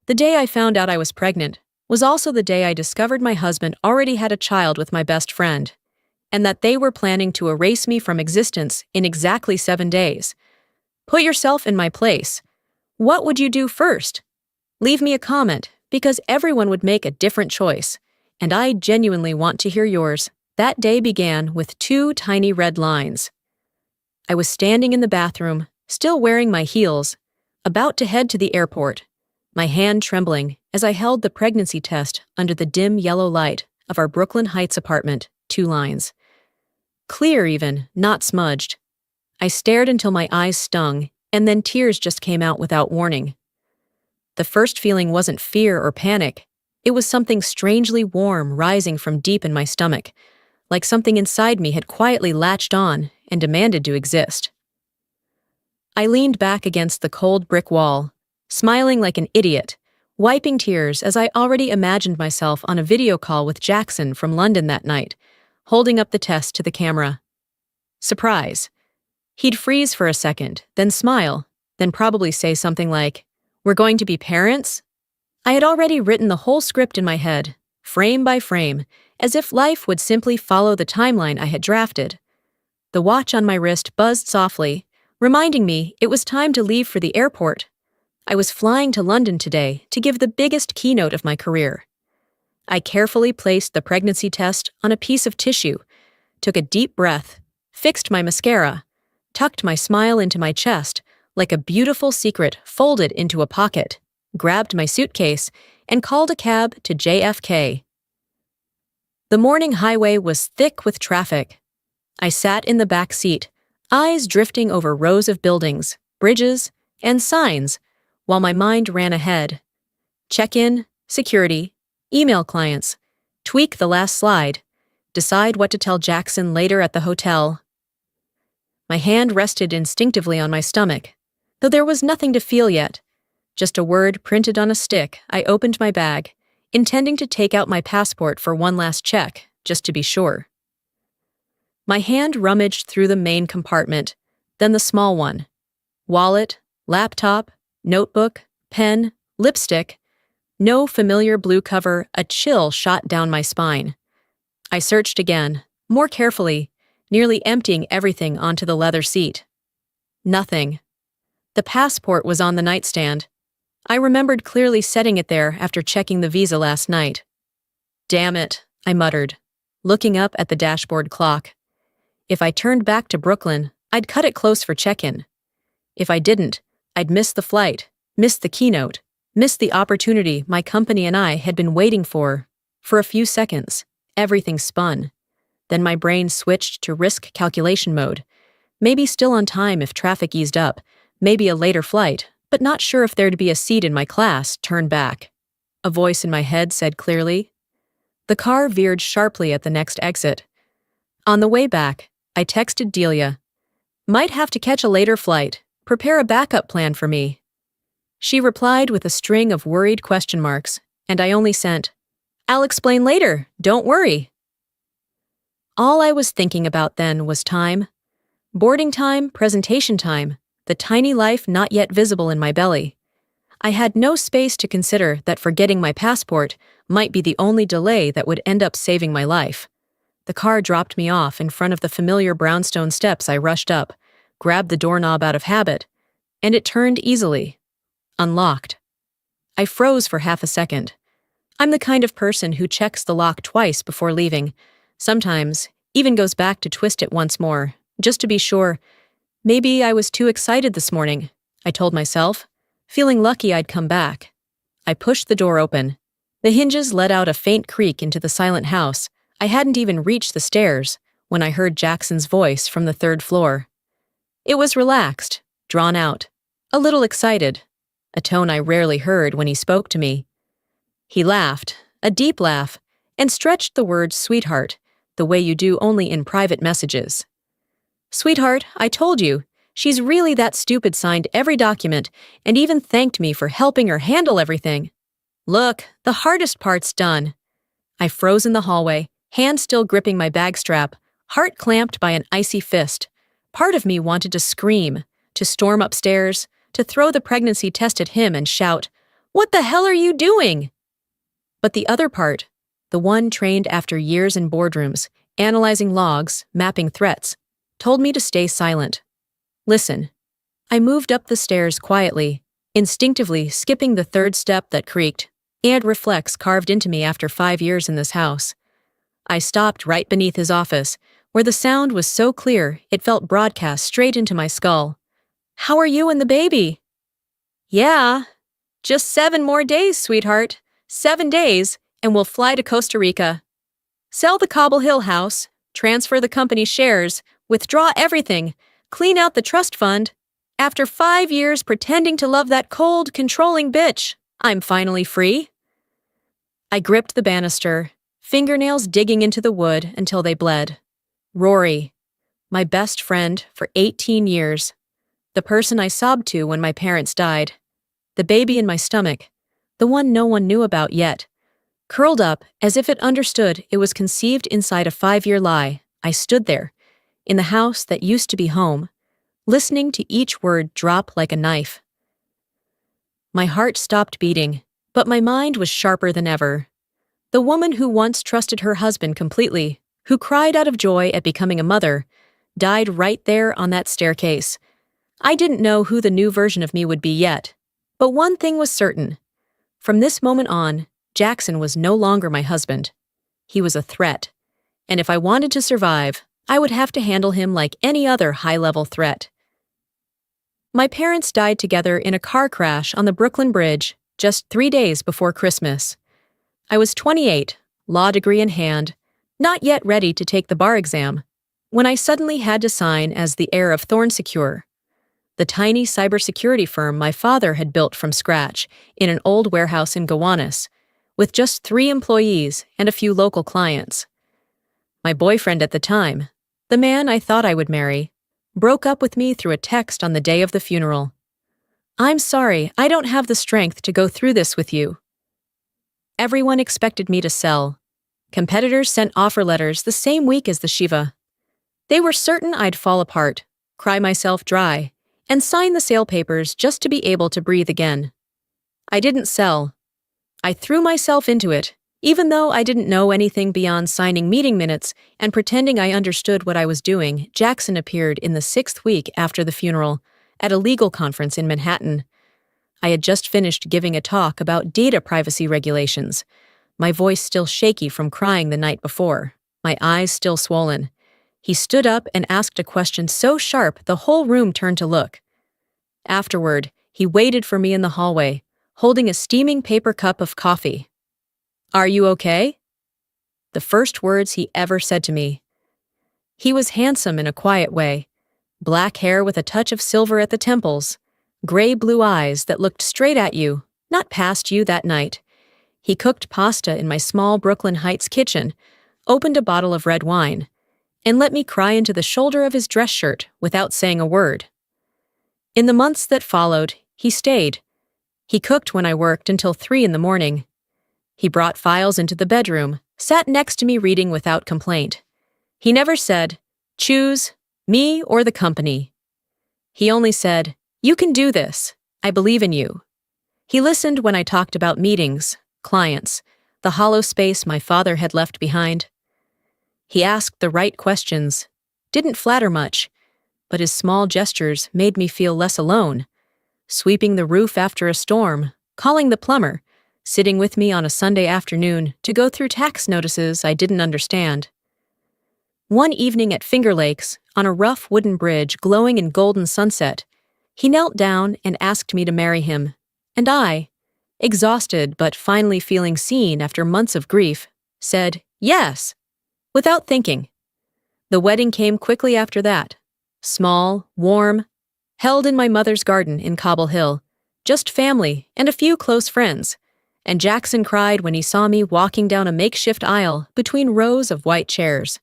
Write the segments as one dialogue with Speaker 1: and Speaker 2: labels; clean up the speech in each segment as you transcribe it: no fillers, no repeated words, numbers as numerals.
Speaker 1: The day I found out I was pregnant was also the day I discovered my husband already had a child with my best friend, and that they were planning to erase me from existence in exactly 7 days. Put yourself in my place. What would you do first? Leave me a comment, because everyone would make a different choice, and I genuinely want to hear yours. That day began with 2 tiny red lines. I was standing in the bathroom, still wearing my heels, about to head to the airport, my hand trembling as I held the pregnancy test under the dim yellow light of our Brooklyn Heights apartment. 2 lines. Clear even, not smudged. I stared until my eyes stung, and then tears just came out without warning. The first feeling wasn't fear or panic. It was something strangely warm rising from deep in my stomach, like something inside me had quietly latched on and demanded to exist. I leaned back against the cold brick wall, smiling like an idiot, wiping tears as I already imagined myself on a video call with Jackson from London that night, holding up the test to the camera. Surprise. He'd freeze for a second, then smile, then probably say something like, "We're going to be parents?" I had already written the whole script in my head, frame by frame, as if life would simply follow the timeline I had drafted. The watch on my wrist buzzed softly, reminding me it was time to leave for the airport. I was flying to London today to give the biggest keynote of my career. I carefully placed the pregnancy test on a piece of tissue, took a deep breath, fixed my mascara, tucked my smile into my chest like a beautiful secret folded into a pocket, grabbed my suitcase, and called a cab to JFK. The morning highway was thick with traffic. I sat in the back seat, eyes drifting over rows of buildings, bridges, and signs, while my mind ran ahead. Check-in, security, email clients, tweak the last slide, decide what to tell Jackson later at the hotel. My hand rested instinctively on my stomach, though there was nothing to feel yet. Just a word printed on a stick. I opened my bag, intending to take out my passport for one last check, just to be sure. My hand rummaged through the main compartment, then the small one. Wallet, laptop, notebook, pen, lipstick. No familiar blue cover. A chill shot down my spine. I searched again, more carefully, nearly emptying everything onto the leather seat. Nothing. The passport was on the nightstand. I remembered clearly setting it there after checking the visa last night. Damn it, I muttered, looking up at the dashboard clock. If I turned back to Brooklyn, I'd cut it close for check-in. If I didn't, I'd miss the flight, miss the keynote, miss the opportunity my company and I had been waiting for. For a few seconds, everything spun. Then my brain switched to risk calculation mode. Maybe still on time if traffic eased up, maybe a later flight, but not sure if there'd be a seat in my class. Turn back. A voice in my head said clearly. The car veered sharply at the next exit. On the way back, I texted Delia. Might have to catch a later flight. Prepare a backup plan for me. She replied with a string of worried question marks, and I only sent, I'll explain later, don't worry. All I was thinking about then was time. Boarding time, presentation time, the tiny life not yet visible in my belly. I had no space to consider that forgetting my passport might be the only delay that would end up saving my life. The car dropped me off in front of the familiar brownstone steps. I rushed up, grabbed the doorknob out of habit, and it turned easily. Unlocked. I froze for half a second. I'm the kind of person who checks the lock twice before leaving, sometimes even goes back to twist it once more, just to be sure. Maybe I was too excited this morning, I told myself, feeling lucky I'd come back. I pushed the door open. The hinges let out a faint creak into the silent house. I hadn't even reached the stairs when I heard Jackson's voice from the 3rd floor. It was relaxed, drawn out, a little excited, a tone I rarely heard when he spoke to me. He laughed, a deep laugh, and stretched the word sweetheart, the way you do only in private messages. Sweetheart, I told you, she's really that stupid, signed every document and even thanked me for helping her handle everything. Look, the hardest part's done. I froze in the hallway, hand still gripping my bag strap, heart clamped by an icy fist. Part of me wanted to scream, to storm upstairs, to throw the pregnancy test at him and shout, What the hell are you doing? But the other part, the one trained after years in boardrooms, analyzing logs, mapping threats, told me to stay silent. Listen. I moved up the stairs quietly, instinctively skipping the third step that creaked, and reflex carved into me after 5 years in this house. I stopped right beneath his office, where the sound was so clear it felt broadcast straight into my skull. How are you and the baby? Yeah. Just 7 more days, sweetheart. 7 days, and we'll fly to Costa Rica. Sell the Cobble Hill house, transfer the company shares, withdraw everything, clean out the trust fund. After 5 years pretending to love that cold, controlling bitch, I'm finally free. I gripped the banister, fingernails digging into the wood until they bled. Rory, my best friend for 18 years, the person I sobbed to when my parents died, the baby in my stomach, the one no one knew about yet, curled up as if it understood it was conceived inside a 5-year lie. I stood there, in the house that used to be home, listening to each word drop like a knife. My heart stopped beating, but my mind was sharper than ever. The woman who once trusted her husband completely, who cried out of joy at becoming a mother, died right there on that staircase. I didn't know who the new version of me would be yet, but one thing was certain. From this moment on, Jackson was no longer my husband. He was a threat, and if I wanted to survive, I would have to handle him like any other high-level threat. My parents died together in a car crash on the Brooklyn Bridge just 3 days before Christmas. I was 28, law degree in hand, not yet ready to take the bar exam, when I suddenly had to sign as the heir of ThornSecure, the tiny cybersecurity firm my father had built from scratch in an old warehouse in Gowanus, with just 3 employees and a few local clients. My boyfriend at the time, the man I thought I would marry, broke up with me through a text on the day of the funeral. I'm sorry, I don't have the strength to go through this with you. Everyone expected me to sell. Competitors sent offer letters the same week as the Shiva. They were certain I'd fall apart, cry myself dry, and sign the sale papers just to be able to breathe again. I didn't sell. I threw myself into it, even though I didn't know anything beyond signing meeting minutes and pretending I understood what I was doing. Jackson appeared in the 6th week after the funeral, at a legal conference in Manhattan. I had just finished giving a talk about data privacy regulations, my voice still shaky from crying the night before, my eyes still swollen. He stood up and asked a question so sharp the whole room turned to look. Afterward, he waited for me in the hallway, holding a steaming paper cup of coffee. Are you okay? The first words he ever said to me. He was handsome in a quiet way, black hair with a touch of silver at the temples, gray-blue eyes that looked straight at you, not past you that night. He cooked pasta in my small Brooklyn Heights kitchen, opened a bottle of red wine, and let me cry into the shoulder of his dress shirt without saying a word. In the months that followed, he stayed. He cooked when I worked until 3 in the morning. He brought files into the bedroom, sat next to me reading without complaint. He never said, choose, me or the company. He only said, you can do this. I believe in you. He listened when I talked about meetings, clients, the hollow space my father had left behind. He asked the right questions, didn't flatter much, but his small gestures made me feel less alone. Sweeping the roof after a storm, calling the plumber, sitting with me on a Sunday afternoon to go through tax notices I didn't understand. One evening at Finger Lakes, on a rough wooden bridge glowing in golden sunset, he knelt down and asked me to marry him, and I, exhausted but finally feeling seen after months of grief, said yes, without thinking. The wedding came quickly after that, small, warm, held in my mother's garden in Cobble Hill, just family and a few close friends, and Jackson cried when he saw me walking down a makeshift aisle between rows of white chairs,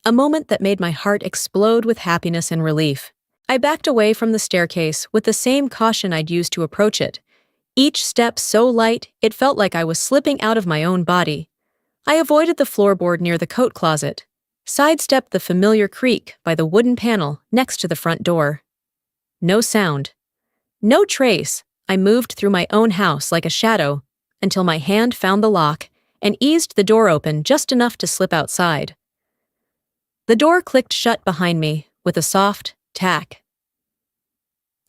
Speaker 1: a moment that made my heart explode with happiness and relief. I backed away from the staircase with the same caution I'd used to approach it, each step so light it felt like I was slipping out of my own body. I avoided the floorboard near the coat closet, sidestepped the familiar creak by the wooden panel next to the front door. No sound. No trace I moved through my own house like a shadow until my hand found the lock and eased the door open just enough to slip outside. The door clicked shut behind me with a soft tack.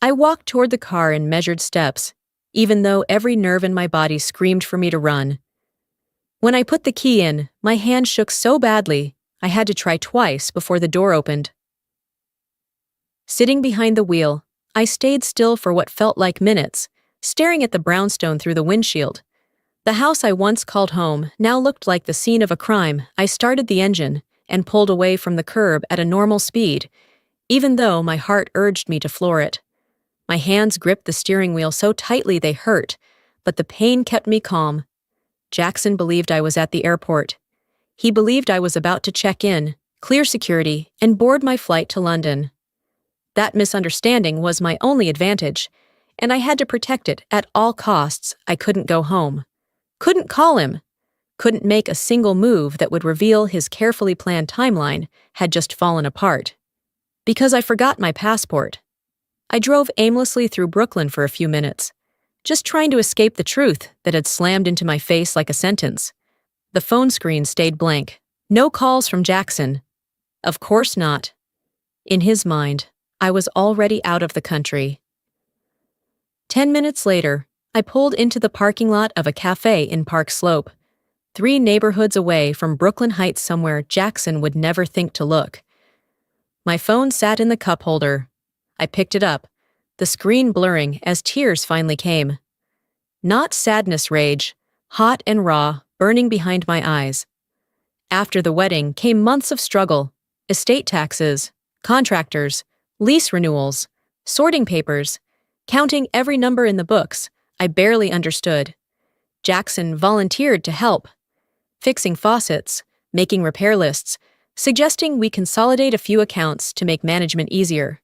Speaker 1: I walked toward the car in measured steps, even though every nerve in my body screamed for me to run. When I put the key in, my hand shook so badly I had to try twice before the door opened. Sitting behind the wheel, I stayed still for what felt like minutes, staring at the brownstone through the windshield. The house I once called home now looked like the scene of a crime. I started the engine and pulled away from the curb at a normal speed, even though my heart urged me to floor it. My hands gripped the steering wheel so tightly they hurt, but the pain kept me calm. Jackson believed I was at the airport. He believed I was about to check in, clear security, and board my flight to London. That misunderstanding was my only advantage, and I had to protect it at all costs. I couldn't go home. Couldn't call him. Couldn't make a single move that would reveal his carefully planned timeline had just fallen apart. Because I forgot my passport. I drove aimlessly through Brooklyn for a few minutes, just trying to escape the truth that had slammed into my face like a sentence. The phone screen stayed blank. No calls from Jackson. Of course not. In his mind, I was already out of the country. 10 minutes later, I pulled into the parking lot of a cafe in Park Slope, 3 neighborhoods away from Brooklyn Heights, somewhere Jackson would never think to look. My phone sat in the cup holder. I picked it up, the screen blurring as tears finally came. Not sadness rage, hot and raw, burning behind my eyes. After the wedding came months of struggle, estate taxes, contractors, lease renewals, sorting papers, counting every number in the books I barely understood. Jackson volunteered to help, fixing faucets, making repair lists, suggesting we consolidate a few accounts to make management easier.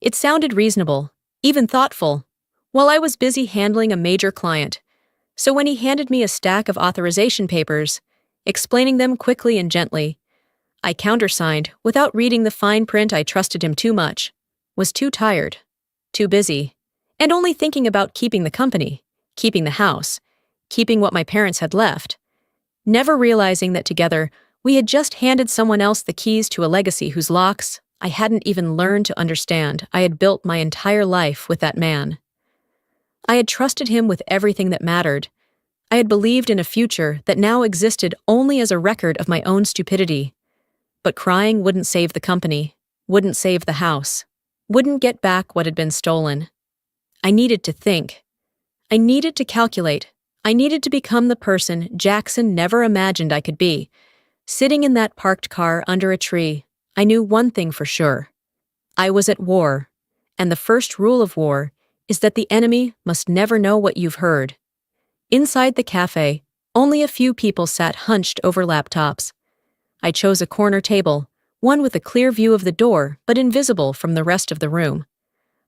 Speaker 1: It sounded reasonable, even thoughtful, while I was busy handling a major client. So when he handed me a stack of authorization papers, explaining them quickly and gently, I countersigned without reading the fine print. I trusted him too much, was too tired, too busy, and only thinking about keeping the company, keeping the house, keeping what my parents had left, never realizing that together we had just handed someone else the keys to a legacy whose locks I hadn't even learned to understand. I had built my entire life with that man. I had trusted him with everything that mattered. I had believed in a future that now existed only as a record of my own stupidity. But crying wouldn't save the company, wouldn't save the house, wouldn't get back what had been stolen. I needed to think. I needed to calculate. I needed to become the person Jackson never imagined I could be. Sitting in that parked car under a tree, I knew one thing for sure. I was at war, and the first rule of war is that the enemy must never know what you've heard. Inside the cafe, only a few people sat hunched over laptops. I chose a corner table, one with a clear view of the door but invisible from the rest of the room.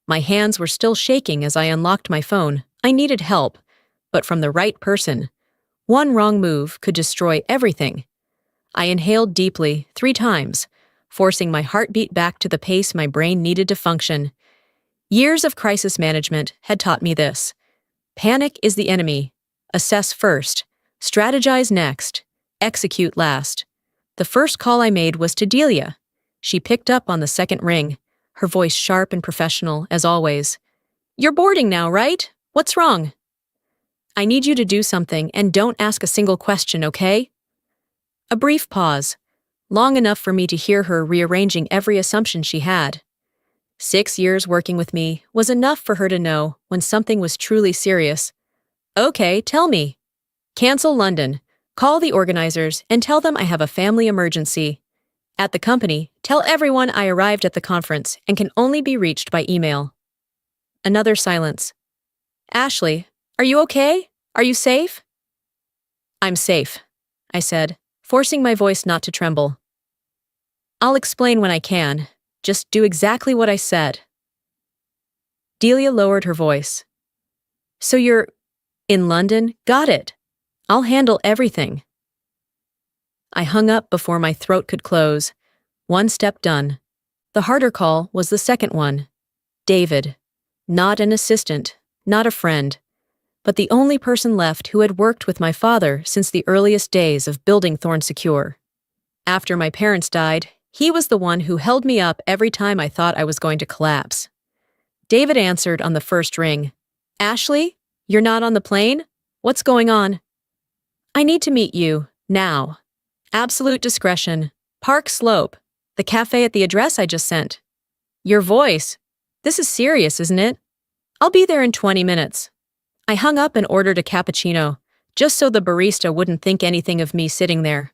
Speaker 1: My hands were still shaking as I unlocked my phone. I needed help, but from the right person. One wrong move could destroy everything. I inhaled deeply 3 times, forcing my heartbeat back to the pace my brain needed to function. Years of crisis management had taught me this. Panic is the enemy. Assess first. Strategize next. Execute last. The first call I made was to Delia. She picked up on the second ring, her voice sharp and professional, as always. "You're boarding now, right? What's wrong?" "I need you to do something and don't ask a single question, okay?" A brief pause, long enough for me to hear her rearranging every assumption she had. 6 years working with me was enough for her to know when something was truly serious. "Okay, tell me." "Cancel London. Call the organizers and tell them I have a family emergency. At the company, tell everyone I arrived at the conference and can only be reached by email." Another silence. "Ashley, are you okay? Are you safe?" "I'm safe," I said, forcing my voice not to tremble. "I'll explain when I can. Just do exactly what I said." Delia lowered her voice. "So you're in London? Got it. I'll handle everything." I hung up before my throat could close. One step done. The harder call was the second one. David. Not an assistant, not a friend, but the only person left who had worked with my father since the earliest days of building Thorn Secure. After my parents died, he was the one who held me up every time I thought I was going to collapse. David answered on the first ring. "Ashley, you're not on the plane? What's going on?" "I need to meet you, now. Absolute discretion. Park Slope, the cafe at the address I just sent." "Your voice. This is serious, isn't it?" "I'll be there in 20 minutes. I hung up and ordered a cappuccino, just so the barista wouldn't think anything of me sitting there.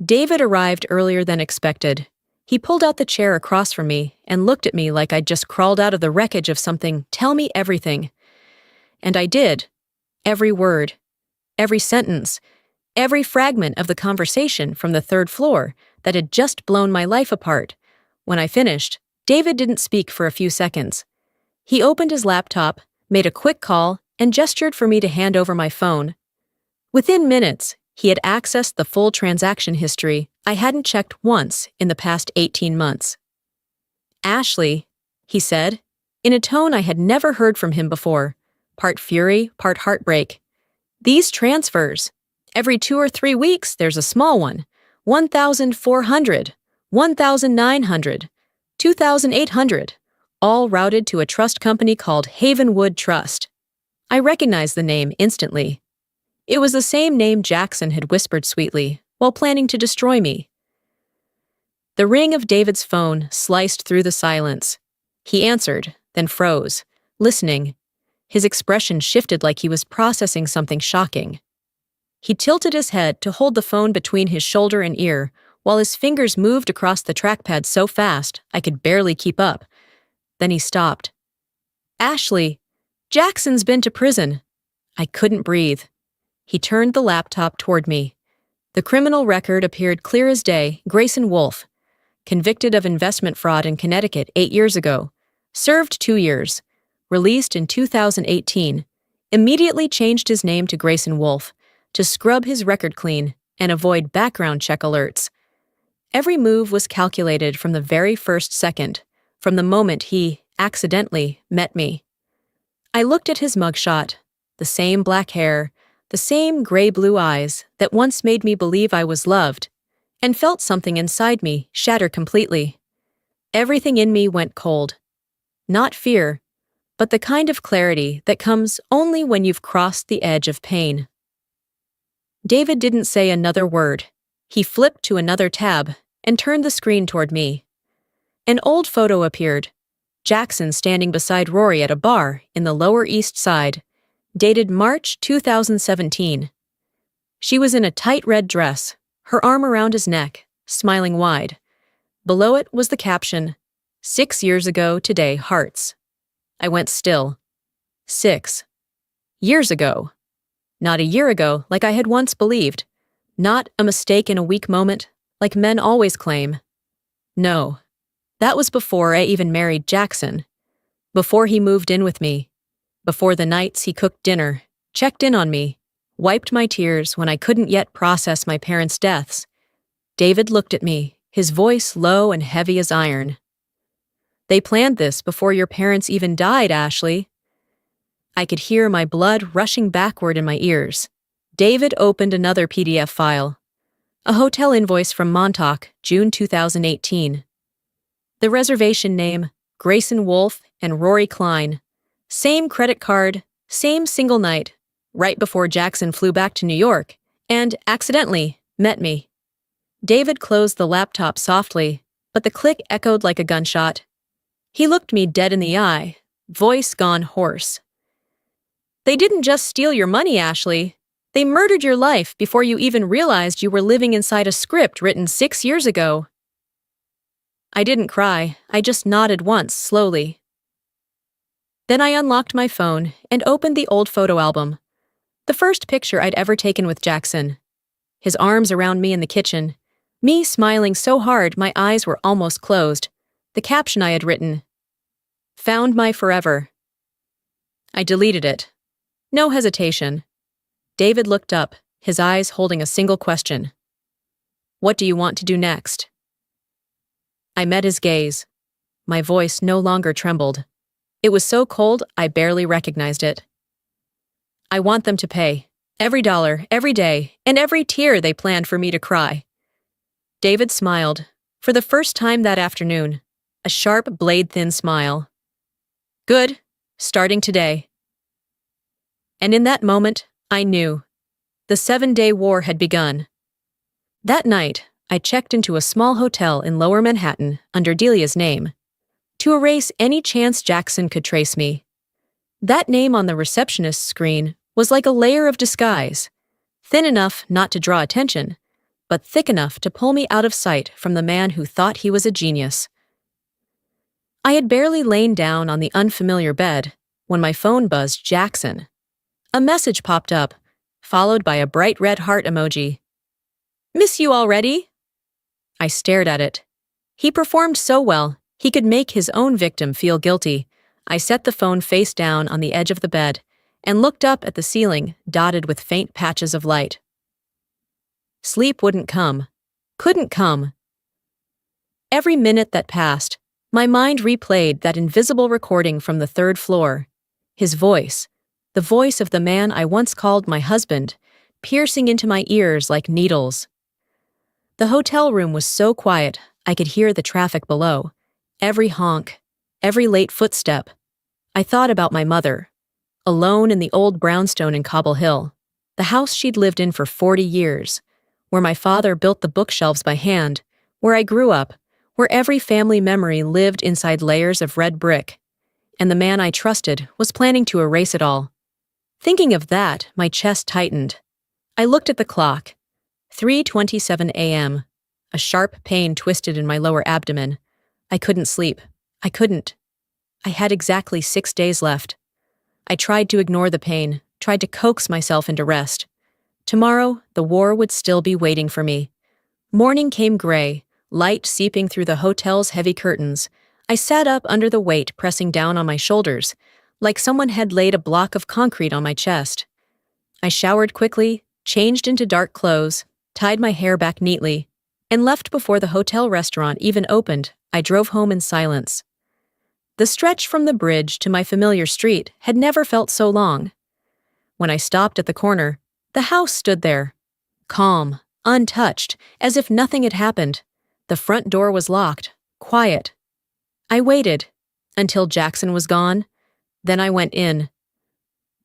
Speaker 1: David arrived earlier than expected. He pulled out the chair across from me and looked at me like I'd just crawled out of the wreckage of something. "Tell me everything." And I did. Every word. Every sentence. Every fragment of the conversation from the third floor that had just blown my life apart. When I finished, David didn't speak for a few seconds. He opened his laptop, made a quick call, and gestured for me to hand over my phone. Within minutes, he had accessed the full transaction history I hadn't checked once in the past 18 months. "Ashley," he said, in a tone I had never heard from him before, part fury, part heartbreak. "These transfers. Every 2 or 3 weeks, there's a small one. 1,400, 1,900, 2,800, all routed to a trust company called Havenwood Trust." I recognized the name instantly. It was the same name Jackson had whispered sweetly while planning to destroy me. The ring of David's phone sliced through the silence. He answered, then froze, listening. His expression shifted like he was processing something shocking. He tilted his head to hold the phone between his shoulder and ear while his fingers moved across the trackpad so fast I could barely keep up. Then he stopped. "Ashley, Jackson's been to prison." I couldn't breathe. He turned the laptop toward me. The criminal record appeared clear as day. Grayson Wolf, convicted of investment fraud in Connecticut 8 years ago, served 2 years, released in 2018, immediately changed his name to Grayson Wolf to scrub his record clean and avoid background check alerts. Every move was calculated from the very first second, from the moment he, accidentally, met me. I looked at his mugshot, the same black hair, the same gray-blue eyes that once made me believe I was loved, and felt something inside me shatter completely. Everything in me went cold. Not fear, but the kind of clarity that comes only when you've crossed the edge of pain. David didn't say another word. He flipped to another tab and turned the screen toward me. An old photo appeared. Jackson standing beside Rory at a bar in the Lower East Side, dated March 2017. She was in a tight red dress, her arm around his neck, smiling wide. Below it was the caption, "6 years ago today, hearts." I went still. 6 years ago. Not a year ago, like I had once believed. Not a mistake in a weak moment, like men always claim. No. That was before I even married Jackson. Before he moved in with me. Before the nights he cooked dinner, checked in on me, wiped my tears when I couldn't yet process my parents' deaths. David looked at me, his voice low and heavy as iron. "They planned this before your parents even died, Ashley." I could hear my blood rushing backward in my ears. David opened another PDF file. A hotel invoice from Montauk, June 2018. The reservation name, Grayson Wolf and Rory Klein. Same credit card, same single night, right before Jackson flew back to New York, and, accidentally, met me. David closed the laptop softly, but the click echoed like a gunshot. He looked me dead in the eye, voice gone hoarse. "They didn't just steal your money, Ashley. They murdered your life before you even realized you were living inside a script written 6 years ago." I didn't cry, I just nodded once, slowly. Then I unlocked my phone and opened the old photo album. The first picture I'd ever taken with Jackson. His arms around me in the kitchen. Me smiling so hard my eyes were almost closed. The caption I had written, "Found my forever." I deleted it. No hesitation. David looked up, his eyes holding a single question. "What do you want to do next?" I met his gaze. My voice no longer trembled. It was so cold I barely recognized it. I want them to pay. Every dollar, every day, and every tear they planned for me to cry. David smiled, for the first time that afternoon, a sharp, blade-thin smile. Good, starting today. And in that moment, I knew. The 7-day war had begun. That night, I checked into a small hotel in Lower Manhattan under Delia's name, to erase any chance Jackson could trace me. That name on the receptionist's screen was like a layer of disguise, thin enough not to draw attention, but thick enough to pull me out of sight from the man who thought he was a genius. I had barely lain down on the unfamiliar bed when my phone buzzed Jackson. A message popped up, followed by a bright red heart emoji. "Miss you already?" I stared at it. He performed so well, he could make his own victim feel guilty. I set the phone face down on the edge of the bed and looked up at the ceiling dotted with faint patches of light. Sleep wouldn't come. Couldn't come. Every minute that passed, my mind replayed that invisible recording from the 3rd floor. His voice, the voice of the man I once called my husband, piercing into my ears like needles. The hotel room was so quiet I could hear the traffic below, every honk, every late footstep. I thought about my mother, alone in the old brownstone in Cobble Hill, the house she'd lived in for 40 years, where my father built the bookshelves by hand, where I grew up, where every family memory lived inside layers of red brick, and the man I trusted was planning to erase it all. Thinking of that, my chest tightened. I looked at the clock. 3:27 a.m. A sharp pain twisted in my lower abdomen. I couldn't sleep. I couldn't. I had exactly 6 days left. I tried to ignore the pain, tried to coax myself into rest. Tomorrow, the war would still be waiting for me. Morning came gray, light seeping through the hotel's heavy curtains. I sat up under the weight pressing down on my shoulders, like someone had laid a block of concrete on my chest. I showered quickly, changed into dark clothes, tied my hair back neatly, and left before the hotel restaurant even opened. I drove home in silence. The stretch from the bridge to my familiar street had never felt so long. When I stopped at the corner, the house stood there, calm, untouched, as if nothing had happened. The front door was locked, quiet. I waited until Jackson was gone. Then I went in.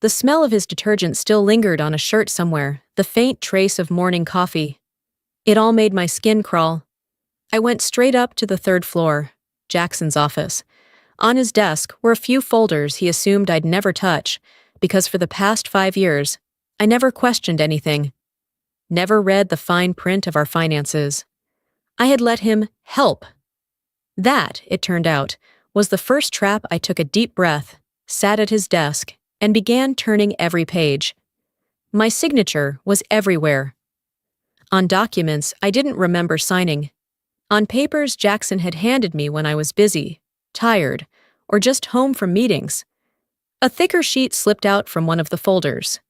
Speaker 1: The smell of his detergent still lingered on a shirt somewhere, the faint trace of morning coffee. It all made my skin crawl. I went straight up to the 3rd floor, Jackson's office. On his desk were a few folders he assumed I'd never touch, because for the past 5 years, I never questioned anything. Never read the fine print of our finances. I had let him help. That, it turned out, was the first trap. I took a deep breath, sat at his desk, and began turning every page. My signature was everywhere. On documents I didn't remember signing. On papers Jackson had handed me when I was busy, tired, or just home from meetings. A thicker sheet slipped out from one of the folders.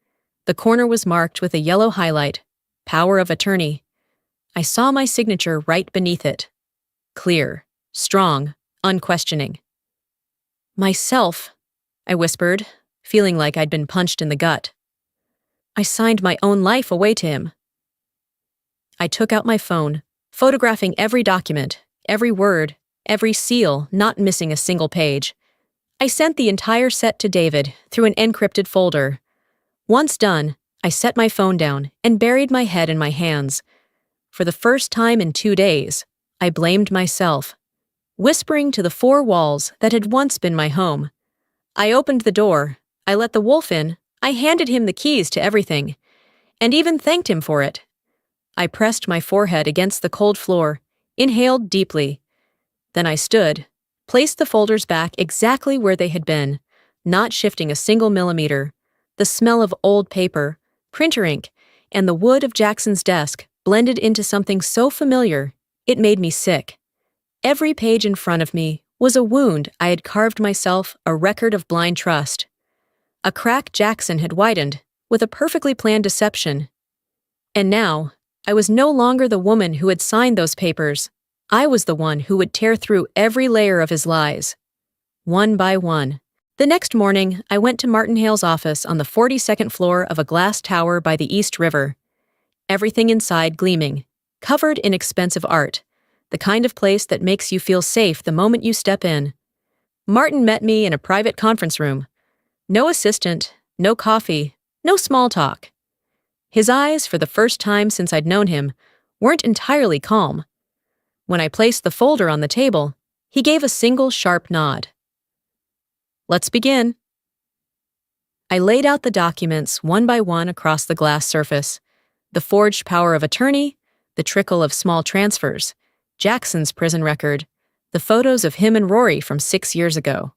Speaker 1: The corner was marked with a yellow highlight, Power of Attorney. I saw my signature right beneath it. Clear, strong, unquestioning. "Myself," I whispered, feeling like I'd been punched in the gut. I signed my own life away to him. I took out my phone, photographing every document, every word, every seal, not missing a single page. I sent the entire set to David through an encrypted folder. Once done, I set my phone down and buried my head in my hands. For the first time in 2 days, I blamed myself, whispering to the 4 walls that had once been my home. I opened the door, I let the wolf in, I handed him the keys to everything, and even thanked him for it. I pressed my forehead against the cold floor, inhaled deeply. Then I stood, placed the folders back exactly where they had been, not shifting a single millimeter. The smell of old paper, printer ink, and the wood of Jackson's desk blended into something so familiar, it made me sick. Every page in front of me was a wound I had carved myself, a record of blind trust. A crack Jackson had widened, with a perfectly planned deception. And now, I was no longer the woman who had signed those papers. I was the one who would tear through every layer of his lies. One by one, The next morning, I went to Martin Hale's office on the 42nd floor of a glass tower by the East River. Everything inside gleaming, covered in expensive art, the kind of place that makes you feel safe the moment you step in. Martin met me in a private conference room. No assistant, no coffee, no small talk. His eyes, for the first time since I'd known him, weren't entirely calm. When I placed the folder on the table, he gave a single sharp nod. "Let's begin." I laid out the documents one by one across the glass surface. The forged power of attorney, the trickle of small transfers, Jackson's prison record, the photos of him and Rory from 6 years ago.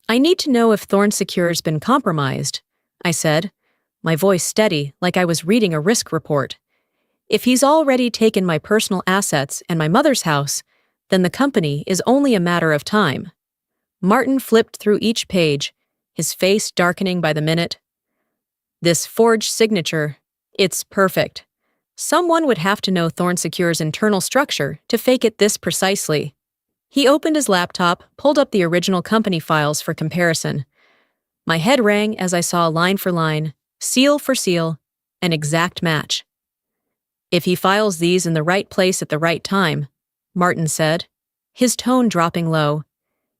Speaker 1: "I need to know if Thorn Secure's been compromised," I said, my voice steady like I was reading a risk report. "If he's already taken my personal assets and my mother's house, then the company is only a matter of time." Martin flipped through each page, his face darkening by the minute. "This forged signature, it's perfect. Someone would have to know Thorn Secure's internal structure to fake it this precisely." He opened his laptop, pulled up the original company files for comparison. My head rang as I saw line for line, seal for seal, an exact match. "If he files these in the right place at the right time," Martin said, his tone dropping low,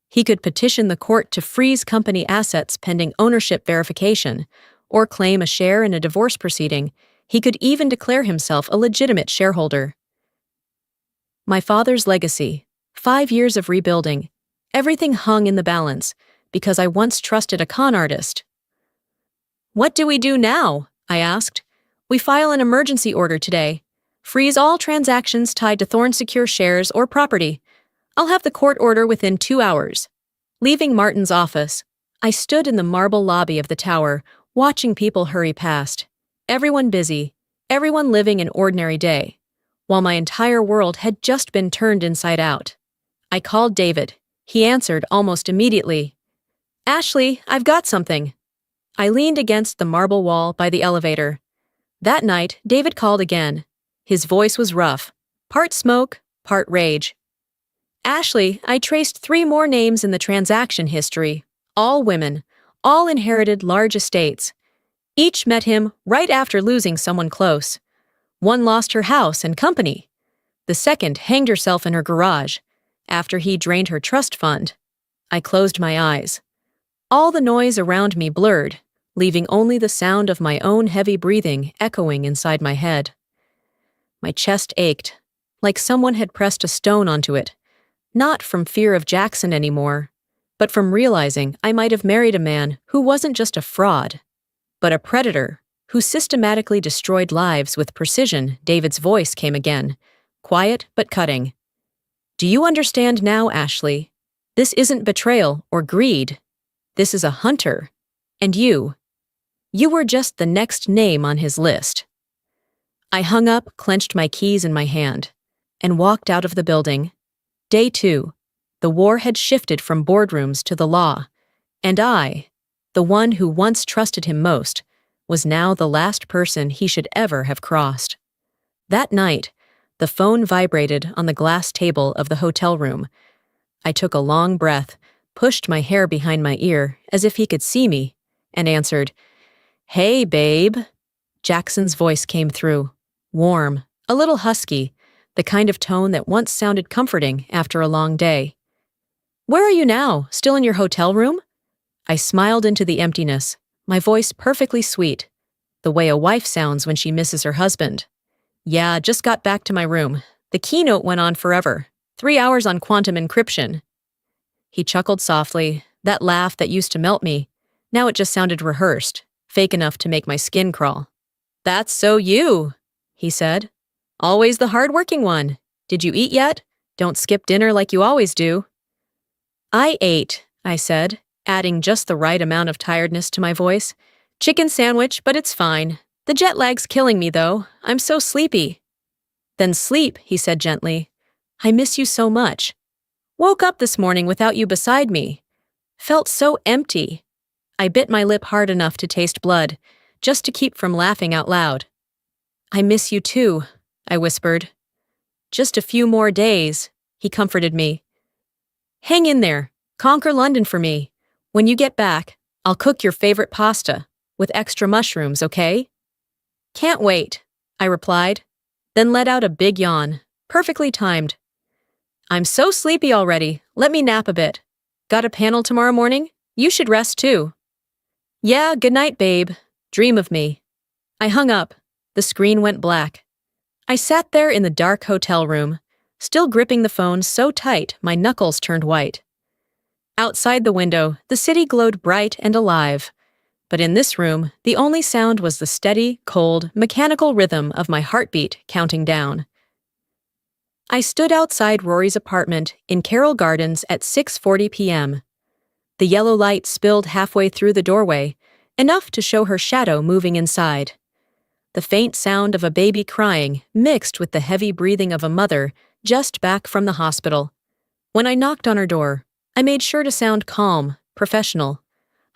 Speaker 1: "he could petition the court to freeze company assets pending ownership verification, or claim a share in a divorce proceeding. He could even declare himself a legitimate shareholder." My father's legacy, 5 years of rebuilding, everything hung in the balance because I once trusted a con artist. "What do we do now?" I asked. "We file an emergency order today. Freeze all transactions tied to Thorn Secure shares or property. I'll have the court order within 2 hours." Leaving Martin's office, I stood in the marble lobby of the tower, watching people hurry past. Everyone busy, everyone living an ordinary day, while my entire world had just been turned inside out. I called David. He answered almost immediately. "Ashley, I've got something." I leaned against the marble wall by the elevator. That night, David called again. His voice was rough, part smoke, part rage. "Ashley, I traced 3 more names in the transaction history, all women, all inherited large estates. Each met him right after losing someone close. One lost her house and company. The second hanged herself in her garage after he drained her trust fund." I closed my eyes. All the noise around me blurred, leaving only the sound of my own heavy breathing echoing inside my head. My chest ached, like someone had pressed a stone onto it, not from fear of Jackson anymore, but from realizing I might have married a man who wasn't just a fraud, but a predator who systematically destroyed lives with precision. David's voice came again, quiet but cutting. "Do you understand now, Ashley? This isn't betrayal or greed. This is a hunter. And you were just the next name on his list." I hung up, clenched my keys in my hand, and walked out of the building. Day 2. The war had shifted from boardrooms to the law, and I, the one who once trusted him most, was now the last person he should ever have crossed. That night, the phone vibrated on the glass table of the hotel room. I took a long breath, pushed my hair behind my ear as if he could see me, and answered, "Hey, babe." Jackson's voice came through, warm, a little husky, the kind of tone that once sounded comforting after a long day. "Where are you now? Still in your hotel room?" I smiled into the emptiness, my voice perfectly sweet, the way a wife sounds when she misses her husband. "Yeah, just got back to my room. The keynote went on forever. 3 hours on quantum encryption." He chuckled softly, that laugh that used to melt me. Now it just sounded rehearsed, fake enough to make my skin crawl. "That's so you," he said. "Always the hard-working one. Did you eat yet? Don't skip dinner like you always do." "I ate," I said, adding just the right amount of tiredness to my voice. "Chicken sandwich, but it's fine. The jet lag's killing me, though. I'm so sleepy." "Then sleep," he said gently. "I miss you so much. Woke up this morning without you beside me. Felt so empty." I bit my lip hard enough to taste blood, just to keep from laughing out loud. "I miss you too," I whispered. "Just a few more days," he comforted me. "Hang in there. Conquer London for me. When you get back, I'll cook your favorite pasta, with extra mushrooms, okay? Can't wait, I replied, then let out a big yawn, perfectly timed. I'm so sleepy already, let me nap a bit. Got a panel tomorrow morning? You should rest too. Yeah, good night, babe. Dream of me. I hung up. The screen went black. I sat there in the dark hotel room, still gripping the phone so tight my knuckles turned white. Outside the window, the city glowed bright and alive. But in this room, the only sound was the steady, cold, mechanical rhythm of my heartbeat counting down. I stood outside Rory's apartment in Carroll Gardens at 6:40 p.m. The yellow light spilled halfway through the doorway, enough to show her shadow moving inside. The faint sound of a baby crying mixed with the heavy breathing of a mother just back from the hospital. When I knocked on her door, I made sure to sound calm, professional,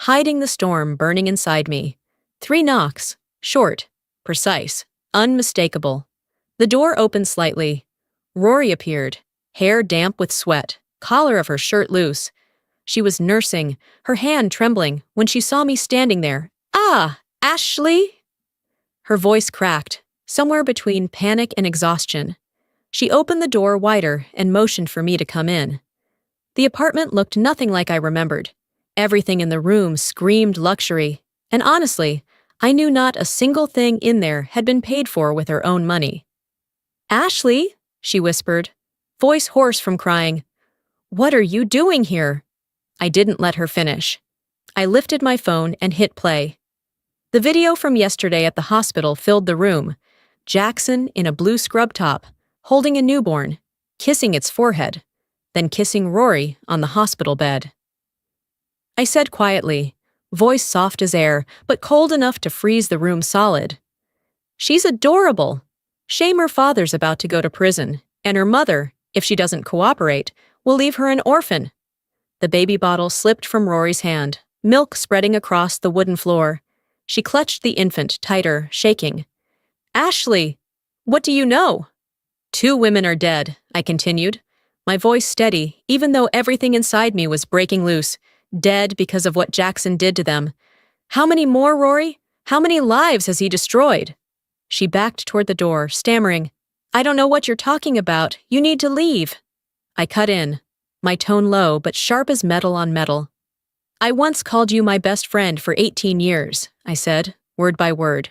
Speaker 1: hiding the storm burning inside me. 3 knocks, short, precise, unmistakable. The door opened slightly. Rory appeared, hair damp with sweat, collar of her shirt loose. She was nursing, her hand trembling, when she saw me standing there. Ah, Ashley? Her voice cracked, somewhere between panic and exhaustion. She opened the door wider and motioned for me to come in. The apartment looked nothing like I remembered. Everything in the room screamed luxury, and honestly, I knew not a single thing in there had been paid for with her own money. Ashley, she whispered, voice hoarse from crying. What are you doing here? I didn't let her finish. I lifted my phone and hit play. The video from yesterday at the hospital filled the room. Jackson in a blue scrub top, holding a newborn, kissing its forehead, then kissing Rory on the hospital bed. I said quietly, voice soft as air, but cold enough to freeze the room solid. She's adorable. Shame her father's about to go to prison, and her mother, if she doesn't cooperate, will leave her an orphan. The baby bottle slipped from Rory's hand, milk spreading across the wooden floor. She clutched the infant tighter, shaking. Ashley, what do you know? 2 women are dead, I continued, my voice steady, even though everything inside me was breaking loose, dead because of what Jackson did to them. How many more, Rory? How many lives has he destroyed? She backed toward the door, stammering, I don't know what you're talking about. You need to leave. I cut in, my tone low but sharp as metal on metal. I once called you my best friend for 18 years, I said, word by word.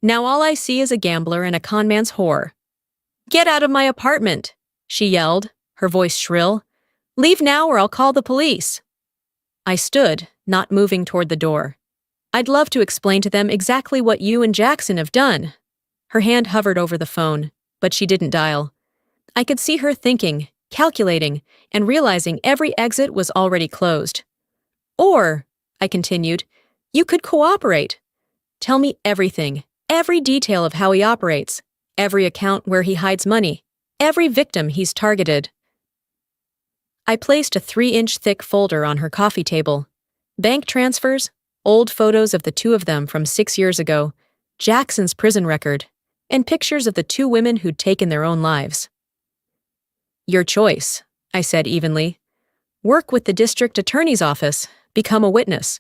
Speaker 1: Now all I see is a gambler and a conman's whore. Get out of my apartment, she yelled, her voice shrill. Leave now or I'll call the police. I stood, not moving toward the door. I'd love to explain to them exactly what you and Jackson have done. Her hand hovered over the phone, but she didn't dial. I could see her thinking, calculating, and realizing every exit was already closed. Or, I continued, you could cooperate. Tell me everything, every detail of how he operates, every account where he hides money, every victim he's targeted. I placed a 3-inch thick folder on her coffee table. Bank transfers, old photos of the 2 of them from 6 years ago, Jackson's prison record, and pictures of the 2 women who'd taken their own lives. Your choice, I said evenly. Work with the district attorney's office, become a witness,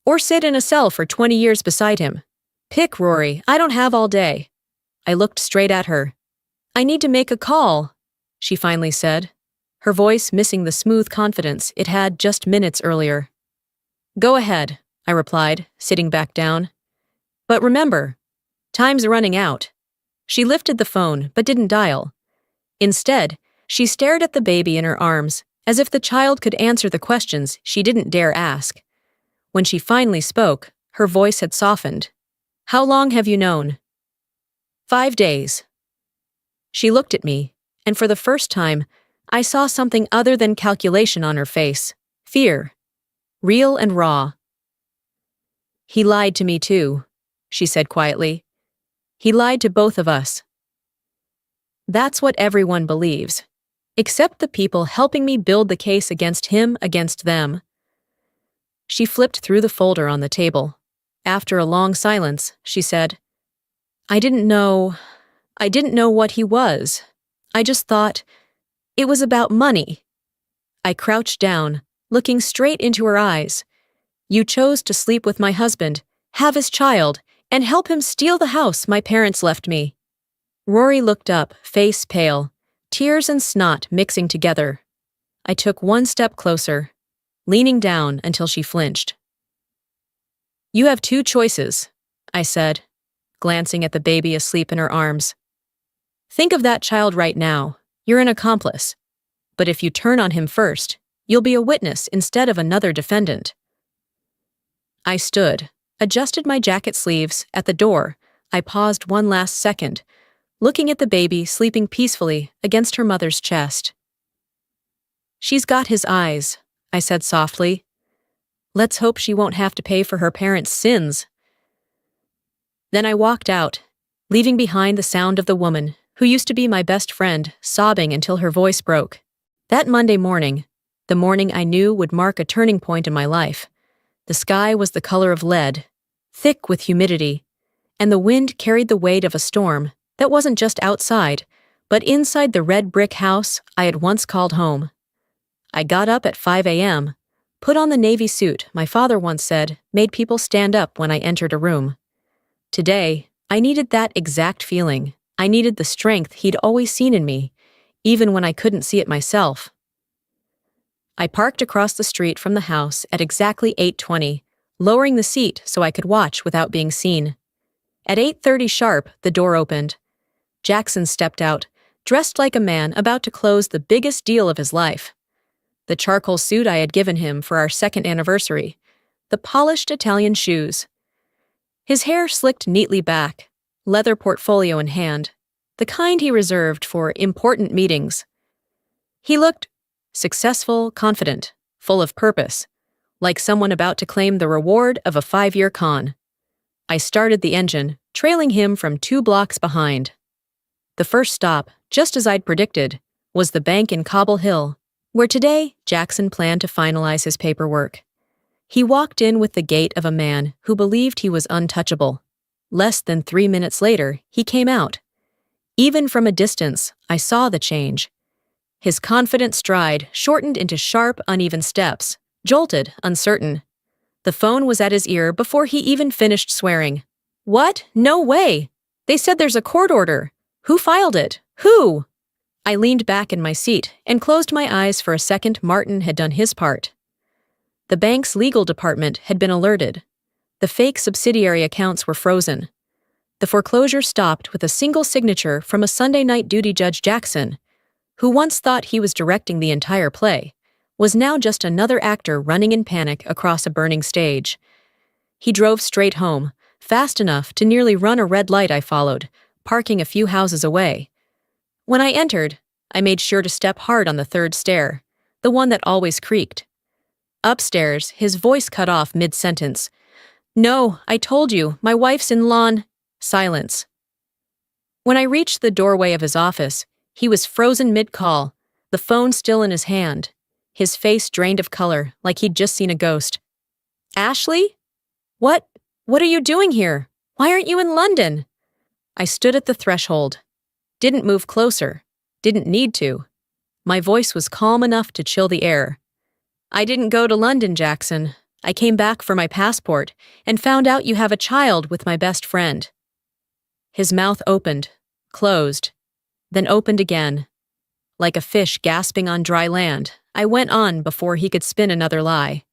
Speaker 1: or sit in a cell for 20 years beside him. Pick, Rory, I don't have all day. I looked straight at her. I need to make a call, she finally said, her voice missing the smooth confidence it had just minutes earlier. Go ahead, I replied, sitting back down. But remember, time's running out. She lifted the phone, but didn't dial. Instead, she stared at the baby in her arms, as if the child could answer the questions she didn't dare ask. When she finally spoke, her voice had softened. How long have you known? 5 days. She looked at me, and for the first time, I saw something other than calculation on her face. Fear. Real and raw. He lied to me too, she said quietly. He lied to both of us. That's what everyone believes, except the people helping me build the case against him against them. She flipped through the folder on the table. After a long silence, she said, I didn't know what he was. I just thought it was about money. I crouched down, looking straight into her eyes, You chose to sleep with my husband, have his child, and help him steal the house my parents left me." Rory looked up, face pale, tears and snot mixing together. I took one step closer, leaning down until she flinched. "You have two choices," I said, glancing at the baby asleep in her arms. "Think of that child right now. You're an accomplice. But if you turn on him first, you'll be a witness instead of another defendant." I stood, adjusted my jacket sleeves. At the door, I paused one last second, looking at the baby sleeping peacefully against her mother's chest. "She's got his eyes," I said softly. "Let's hope she won't have to pay for her parents' sins." Then I walked out, leaving behind the sound of the woman who used to be my best friend, sobbing until her voice broke. That Monday morning, the morning I knew would mark a turning point in my life, the sky was the color of lead, thick with humidity, and the wind carried the weight of a storm that wasn't just outside, but inside the red brick house I had once called home. I got up at 5 a.m., put on the navy suit my father once said made people stand up when I entered a room. Today, I needed that exact feeling. I needed the strength he'd always seen in me, even when I couldn't see it myself. I parked across the street from the house at exactly 8:20, lowering the seat so I could watch without being seen. At 8:30 sharp, the door opened. Jackson stepped out, dressed like a man about to close the biggest deal of his life. The charcoal suit I had given him for our second anniversary, the polished Italian shoes. His hair slicked neatly back, leather portfolio in hand, the kind he reserved for important meetings. He looked successful, confident, full of purpose, like someone about to claim the reward of a 5-year con. I started the engine, trailing him from 2 blocks behind. The first stop, just as I'd predicted, was the bank in Cobble Hill, where today Jackson planned to finalize his paperwork. He walked in with the gait of a man who believed he was untouchable. Less than 3 minutes later, he came out. Even from a distance, I saw the change. His confident stride shortened into sharp, uneven steps, jolted, uncertain. The phone was at his ear before he even finished swearing. "What? No way! They said there's a court order. Who filed it? Who?" I leaned back in my seat and closed my eyes for a second. Martin had done his part. The bank's legal department had been alerted. The fake subsidiary accounts were frozen. The foreclosure stopped with a single signature from a Sunday night duty Judge Jackson, who once thought he was directing the entire play, was now just another actor running in panic across a burning stage. He drove straight home, fast enough to nearly run a red light I followed, parking a few houses away. When I entered, I made sure to step hard on the 3rd stair, the one that always creaked. Upstairs, his voice cut off mid-sentence. "No, I told you, my wife's in lawn." Silence. When I reached the doorway of his office, he was frozen mid-call, the phone still in his hand, his face drained of color like he'd just seen a ghost. "Ashley? What are you doing here? Why aren't you in London?" I stood at the threshold. Didn't move closer. Didn't need to. My voice was calm enough to chill the air. "I didn't go to London, Jackson. I came back for my passport and found out you have a child with my best friend." His mouth opened, closed, then opened again. Like a fish gasping on dry land, I went on before he could spin another lie.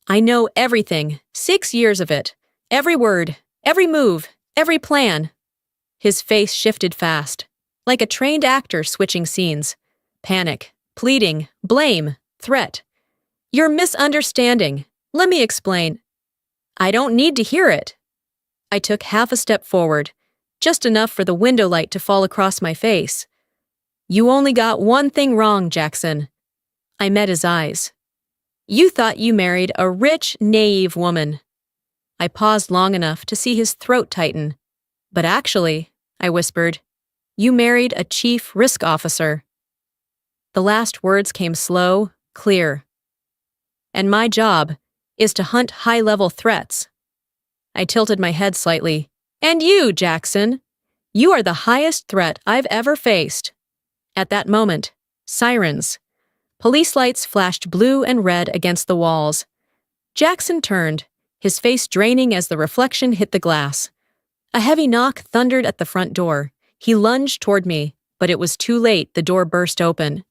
Speaker 1: "I know everything, 6 years of it. Every word, every move, every plan." His face shifted fast, like a trained actor switching scenes. Panic, pleading, blame, threat. "You're misunderstanding. Let me explain." "I don't need to hear it." I took half a step forward, just enough for the window light to fall across my face. "You only got one thing wrong, Jackson." I met his eyes. "You thought you married a rich, naive woman." I paused long enough to see his throat tighten. "But actually," I whispered, "you married a chief risk officer." The last words came slow, clear. "And my job is to hunt high-level threats." I tilted my head slightly. "And you, Jackson, you are the highest threat I've ever faced." At that moment, sirens. Police lights flashed blue and red against the walls. Jackson turned, his face draining as the reflection hit the glass. A heavy knock thundered at the front door. He lunged toward me, but it was too late. The door burst open.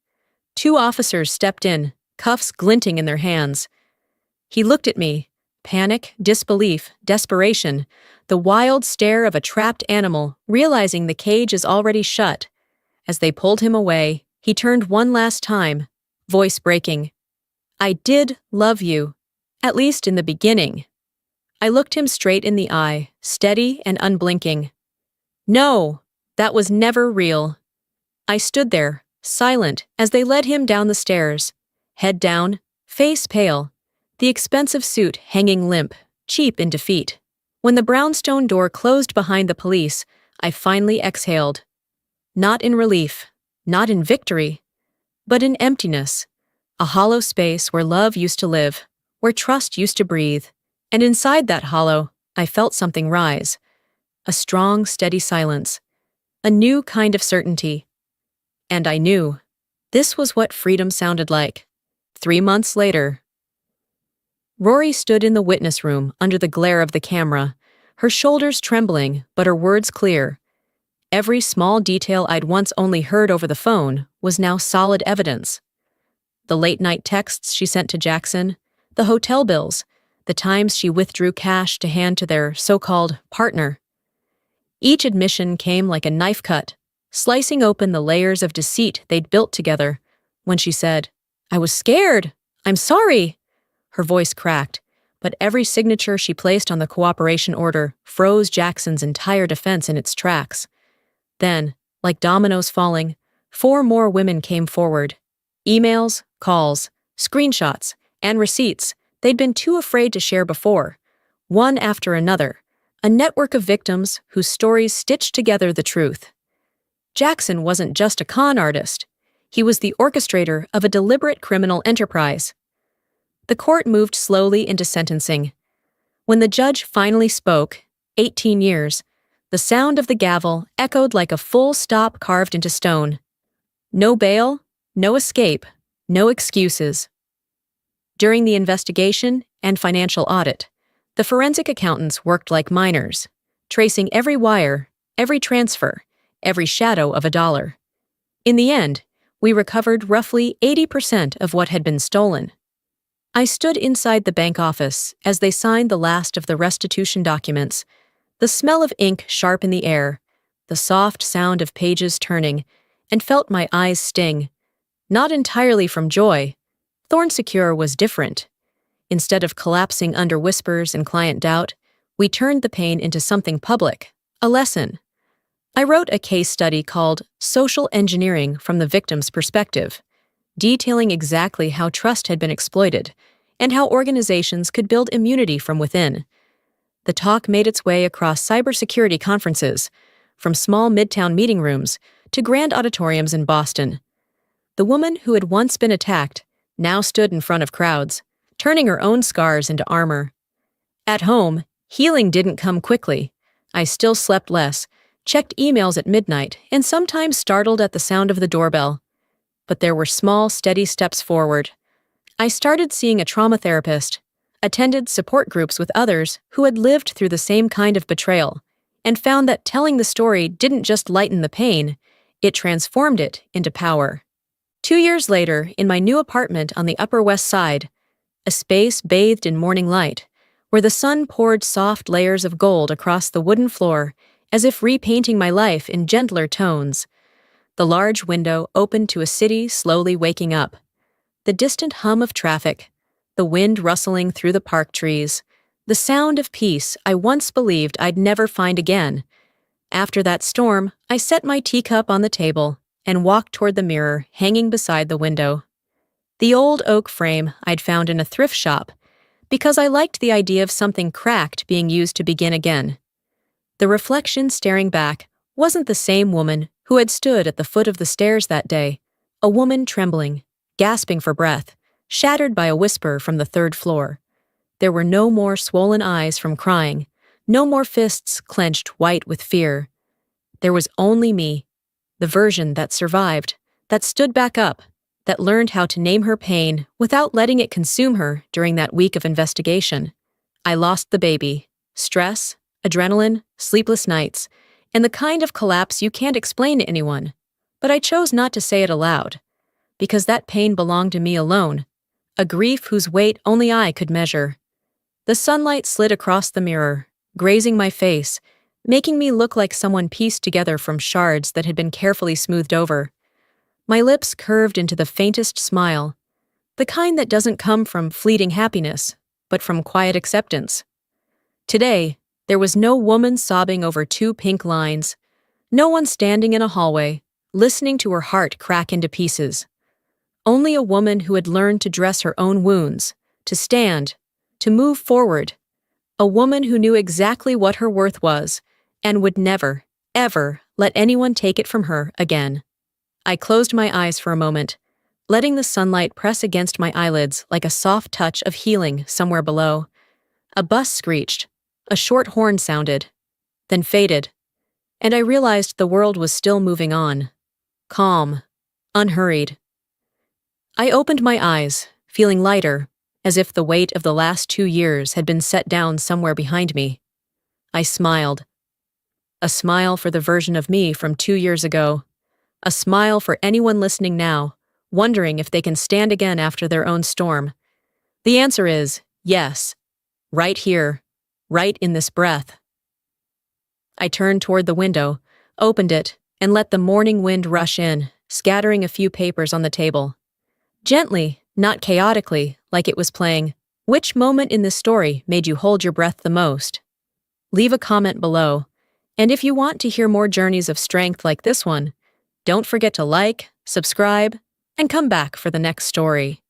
Speaker 1: Two officers stepped in, cuffs glinting in their hands. He looked at me. Panic, disbelief, desperation, the wild stare of a trapped animal, realizing the cage is already shut. As they pulled him away, he turned one last time, voice breaking. "I did love you, at least in the beginning." I looked him straight in the eye, steady and unblinking. "No, that was never real." I stood there, silent, as they led him down the stairs, head down, face pale, the expensive suit hanging limp, cheap in defeat. When the brownstone door closed behind the police, I finally exhaled. Not in relief, not in victory, but in emptiness. A hollow space where love used to live, where trust used to breathe. And inside that hollow, I felt something rise. A strong, steady silence. A new kind of certainty. And I knew. This was what freedom sounded like. 3 months later. Rory stood in the witness room under the glare of the camera, her shoulders trembling, but her words clear. Every small detail I'd once only heard over the phone was now solid evidence. The late-night texts she sent to Jackson, the hotel bills, the times she withdrew cash to hand to their so-called partner. Each admission came like a knife cut, slicing open the layers of deceit they'd built together. When she said, "I was scared. I'm sorry," her voice cracked, but every signature she placed on the cooperation order froze Jackson's entire defense in its tracks. Then, like dominoes falling, 4 more women came forward. Emails, calls, screenshots, and receipts they'd been too afraid to share before, one after another, a network of victims whose stories stitched together the truth. Jackson wasn't just a con artist. He was the orchestrator of a deliberate criminal enterprise. The court moved slowly into sentencing. When the judge finally spoke, 18 years, the sound of the gavel echoed like a full stop carved into stone. No bail, no escape, no excuses. During the investigation and financial audit, the forensic accountants worked like miners, tracing every wire, every transfer, every shadow of a dollar. In the end, we recovered roughly 80% of what had been stolen. I stood inside the bank office as they signed the last of the restitution documents, the smell of ink sharp in the air, the soft sound of pages turning, and felt my eyes sting. Not entirely from joy. Thornsecure was different. Instead of collapsing under whispers and client doubt, we turned the pain into something public, a lesson. I wrote a case study called Social Engineering from the Victim's Perspective, detailing exactly how trust had been exploited and how organizations could build immunity from within. The talk made its way across cybersecurity conferences, from small midtown meeting rooms to grand auditoriums in Boston. The woman who had once been attacked now stood in front of crowds, turning her own scars into armor. At home, healing didn't come quickly. I still slept less, checked emails at midnight, and sometimes startled at the sound of the doorbell. But there were small, steady steps forward. I started seeing a trauma therapist, attended support groups with others who had lived through the same kind of betrayal, and found that telling the story didn't just lighten the pain, it transformed it into power. 2 years later, in my new apartment on the Upper West Side, a space bathed in morning light, where the sun poured soft layers of gold across the wooden floor, as if repainting my life in gentler tones. The large window opened to a city slowly waking up. The distant hum of traffic, the wind rustling through the park trees, the sound of peace I once believed I'd never find again. After that storm, I set my teacup on the table and walked toward the mirror hanging beside the window. The old oak frame I'd found in a thrift shop, because I liked the idea of something cracked being used to begin again. The reflection staring back wasn't the same woman who had stood at the foot of the stairs that day, a woman trembling, gasping for breath, shattered by a whisper from the 3rd floor. There were no more swollen eyes from crying, no more fists clenched white with fear. There was only me, the version that survived, that stood back up, that learned how to name her pain without letting it consume her during that week of investigation. I lost the baby. Stress, adrenaline, sleepless nights, and the kind of collapse you can't explain to anyone. But I chose not to say it aloud, because that pain belonged to me alone, a grief whose weight only I could measure. The sunlight slid across the mirror, grazing my face, making me look like someone pieced together from shards that had been carefully smoothed over. My lips curved into the faintest smile, the kind that doesn't come from fleeting happiness, but from quiet acceptance. Today, there was no woman sobbing over 2 pink lines, no one standing in a hallway, listening to her heart crack into pieces. Only a woman who had learned to dress her own wounds, to stand, to move forward. A woman who knew exactly what her worth was and would never, ever let anyone take it from her again. I closed my eyes for a moment, letting the sunlight press against my eyelids like a soft touch of healing somewhere below. A bus screeched, a short horn sounded, then faded, and I realized the world was still moving on. Calm, unhurried. I opened my eyes, feeling lighter, as if the weight of the last 2 years had been set down somewhere behind me. I smiled. A smile for the version of me from 2 years ago. A smile for anyone listening now, wondering if they can stand again after their own storm. The answer is yes. Right here, right in this breath. I turned toward the window, opened it, and let the morning wind rush in, scattering a few papers on the table. Gently, not chaotically, like it was playing, "Which moment in this story made you hold your breath the most?" Leave a comment below, and if you want to hear more journeys of strength like this one, don't forget to like, subscribe, and come back for the next story.